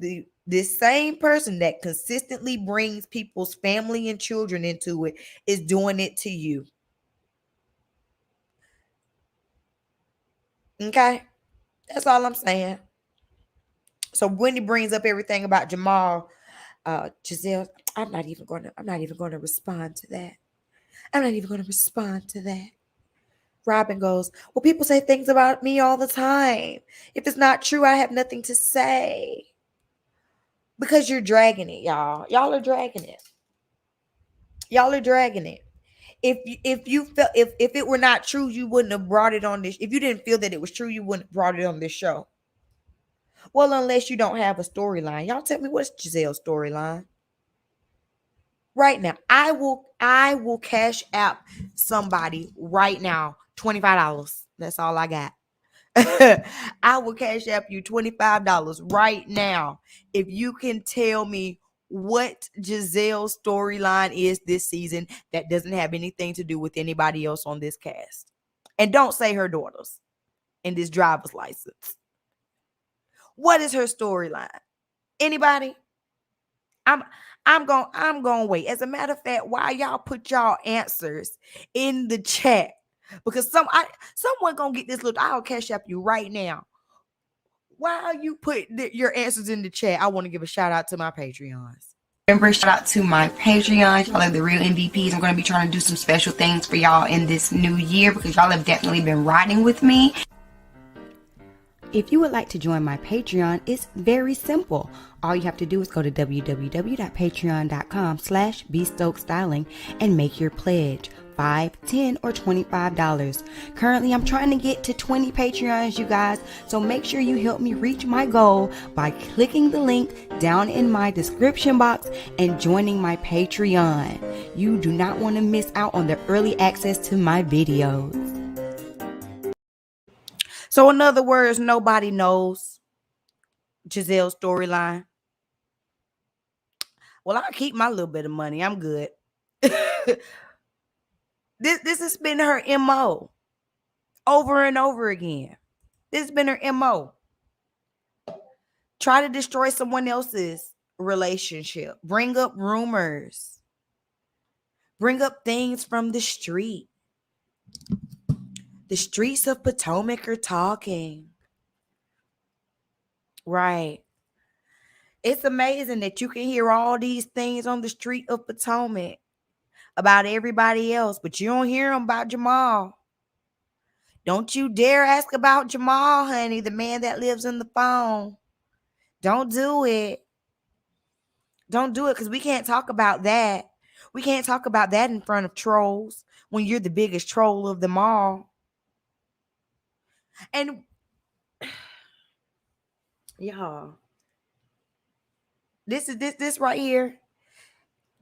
this same person that consistently brings people's family and children into it is doing it to you. Okay? That's all I'm saying. So Wendy brings up everything about Jamal. Gizelle, I'm not even going to respond to that. I'm not even going to respond to that. Robin goes, well, people say things about me all the time. If it's not true, I have nothing to say. Because you're dragging it, y'all. Y'all are dragging it. If you felt if it were not true, you wouldn't have brought it on this. If you didn't feel that it was true, you wouldn't have brought it on this show. Well, unless you don't have a storyline. Y'all tell me, what's Gizelle's storyline? Right now, I will cash app somebody right now $25. That's all I got. I will cash app you $25 right now if you can tell me what Gizelle's storyline is this season that doesn't have anything to do with anybody else on this cast. And don't say her daughters in this driver's license. What is her storyline? Anybody? I'm going to wait. As a matter of fact, why y'all put y'all answers in the chat? Because someone gonna get this look. I'll cash up you right now. While you put your answers in the chat, I want to give a shout out to my Patreons. Remember, shout out to my Patreons. Y'all are the real MVPs. I'm going to be trying to do some special things for y'all in this new year because y'all have definitely been riding with me. If you would like to join my Patreon, it's very simple. All you have to do is go to www.patreon.com/bstokestyling and make your pledge. $5, $10, or $25. Currently, I'm trying to get to 20 Patreons, you guys. So make sure you help me reach my goal by clicking the link down in my description box and joining my Patreon. You do not want to miss out on the early access to my videos. So in other words, nobody knows. Gizelle's storyline. Well, I'll keep my little bit of money. I'm good. This has been her MO over and over again. This has been her MO. Try to destroy someone else's relationship. Bring up rumors. Bring up things from the street. The streets of Potomac are talking. Right. It's amazing that you can hear all these things on the street of Potomac about everybody else, but you don't hear them about Jamal. Don't you dare ask about Jamal, honey, the man that lives in the phone. Don't do it. Don't do it, because we can't talk about that. We can't talk about that in front of trolls when you're the biggest troll of them all. And y'all, this right here.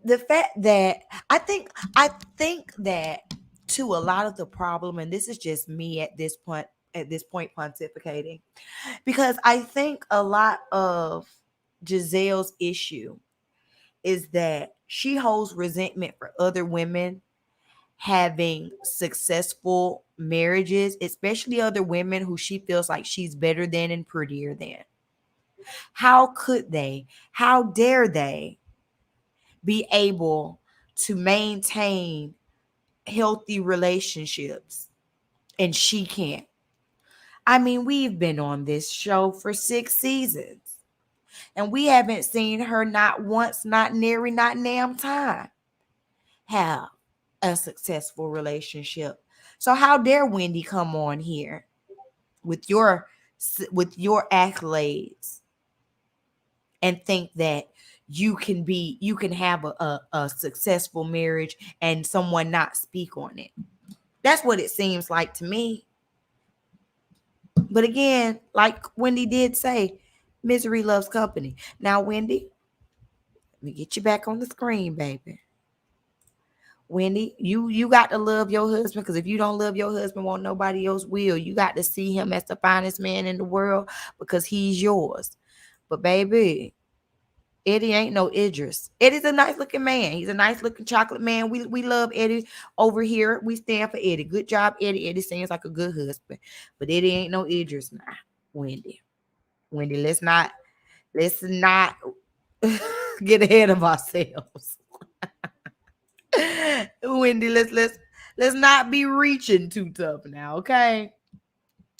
The fact that I think that to a lot of the problem, and this is just me at this point pontificating, because I think a lot of Gizelle's issue is that she holds resentment for other women having successful marriages, especially other women who she feels like she's better than and prettier than. How could they? How dare they be able to maintain healthy relationships and she can't? I mean, we've been on this show for 6 seasons and we haven't seen her not once, not nary, not damn time have a successful relationship. So how dare Wendy come on here with your accolades and think that you can have a successful marriage and someone not speak on it? That's what it seems like to me. But again, like Wendy did say, misery loves company. Now, Wendy, let me get you back on the screen, baby. Wendy, you got to love your husband, because if you don't love your husband, won't nobody else will. You got to see him as the finest man in the world because he's yours. But baby, Eddie ain't no Idris. Eddie's a nice looking man. He's a nice looking chocolate man. We love Eddie over here. We stand for Eddie. Good job, Eddie. Eddie seems like a good husband. But Eddie ain't no Idris now. Wendy. Wendy, let's not get ahead of ourselves. Wendy, let's not be reaching too tough now, okay?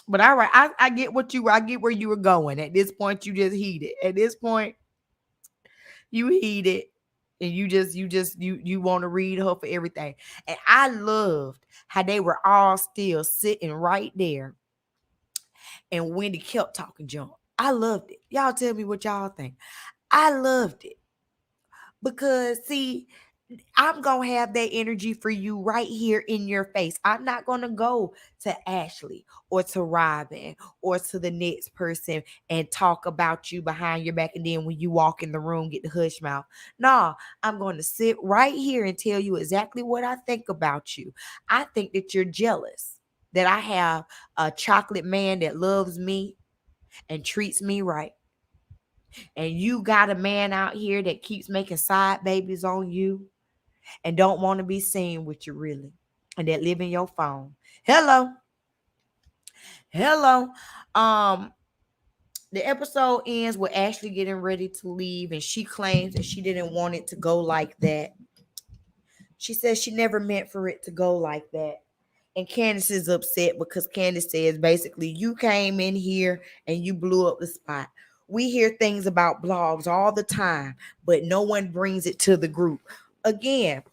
But all right, I get I get where you were going. At this point, you just heated. At this point, you heated, and you want to read her for everything. And I loved how they were all still sitting right there, and Wendy kept talking junk. I loved it. Y'all tell me what y'all think. I loved it because see, I'm going to have that energy for you right here in your face. I'm not going to go to Ashley or to Robin or to the next person and talk about you behind your back. And then when you walk in the room, get the hush mouth. No, I'm going to sit right here and tell you exactly what I think about you. I think that you're jealous that I have a chocolate man that loves me and treats me right. And you got a man out here that keeps making side babies on you and don't want to be seen with you really, and that live in your phone. Hello. The episode ends with Ashley getting ready to leave, and she claims that she didn't want it to go like that. She says she never meant for it to go like that. And Candace is upset because Candace says basically, you came in here and you blew up the spot. We hear things about blogs all the time, but no one brings it to the group. Again,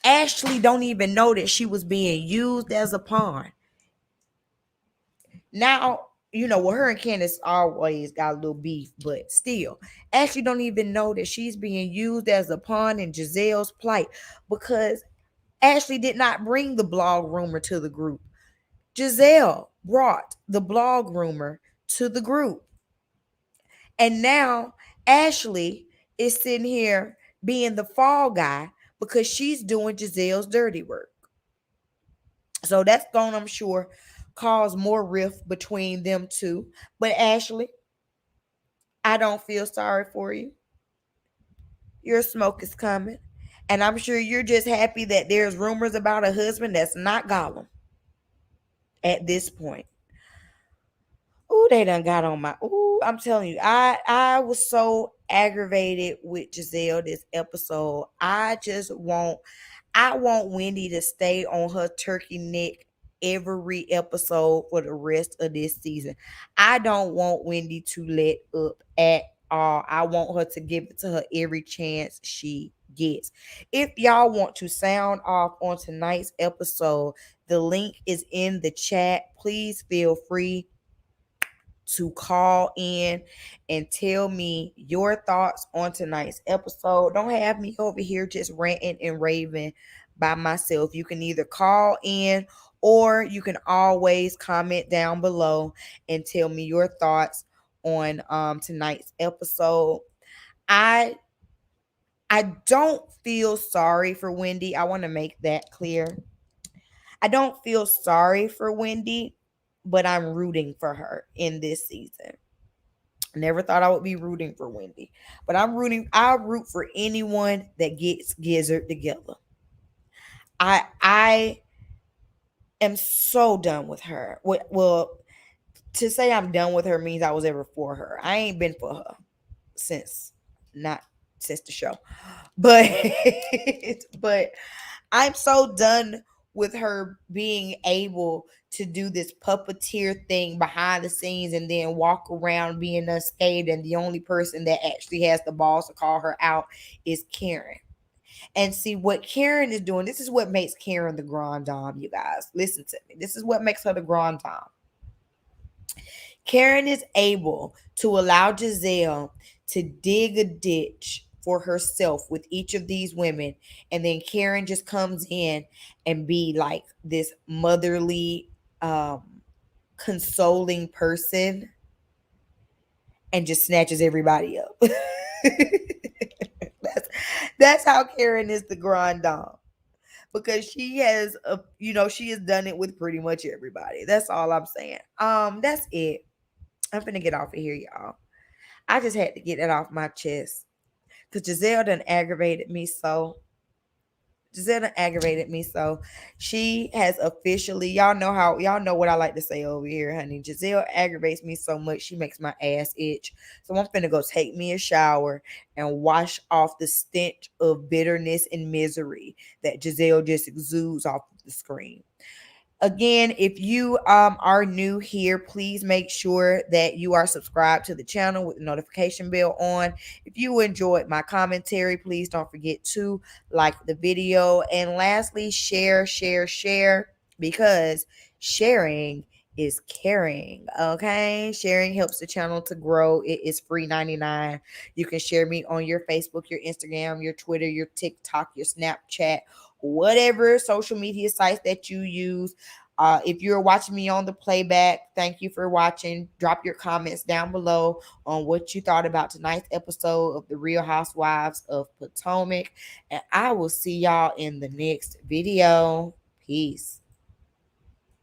Ashley don't even know that she was being used as a pawn. Now, well, her and Candace always got a little beef, but still, Ashley don't even know that she's being used as a pawn in Gizelle's plight because Ashley did not bring the blog rumor to the group. Gizelle brought the blog rumor to the group. And now Ashley is sitting here being the fall guy because she's doing Gizelle's dirty work. So that's going, I'm sure, cause more rift between them two. But Ashley, I don't feel sorry for you. Your smoke is coming. And I'm sure you're just happy that there's rumors about a husband that's not Gollum at this point. Ooh, they done got on my. Ooh, I'm telling you, I was so aggravated with Gizelle this episode. I want Wendy to stay on her turkey neck every episode for the rest of this season. I don't want Wendy to let up at all. I want her to give it to her every chance she gets. If y'all want to sound off on tonight's episode, the link is in the chat. Please feel free to call in and tell me your thoughts on tonight's episode. Don't have me over here just ranting and raving by myself. You can either call in or you can always comment down below and tell me your thoughts on tonight's episode. I don't feel sorry for Wendy. I want to make that clear. I don't feel sorry for Wendy, but I'm rooting for her in this season. Never thought I would be rooting for Wendy, but I'll root for anyone that gets Gizzard together. I am so done with her. Well, to say I'm done with her means I was ever for her. I ain't been for her since not since the show. But but I'm so done with her being able to do this puppeteer thing behind the scenes and then walk around being unscathed, and the only person that actually has the balls to call her out is Karen. And see what Karen is doing. This is what makes Karen the grand dame, you guys. Listen to me. This is what makes her the grand dame. Karen is able to allow Gizelle to dig a ditch for herself with each of these women, and then Karen just comes in and be like this motherly, consoling person and just snatches everybody up. that's how Karen is the grand dame, because she has she has done it with pretty much everybody. That's all I'm saying. That's it. I'm finna get off of here, y'all. I just had to get that off my chest. Because Gizelle done aggravated me so. She has officially, y'all know what I like to say over here, honey. Gizelle aggravates me so much, she makes my ass itch. So I'm finna go take me a shower and wash off the stench of bitterness and misery that Gizelle just exudes off the screen. Again, if you are new here, please make sure that you are subscribed to the channel with the notification bell on. If you enjoyed my commentary, please don't forget to like the video. And lastly, share, because sharing is caring. Okay, sharing helps the channel to grow. It is free 99. You can share me on your Facebook, your Instagram, your Twitter, your TikTok, your Snapchat, whatever social media sites that you use. If you're watching me on the playback, thank you for watching. Drop your comments down below on what you thought about tonight's episode of The Real Housewives of Potomac. And I will see y'all in the next video. Peace.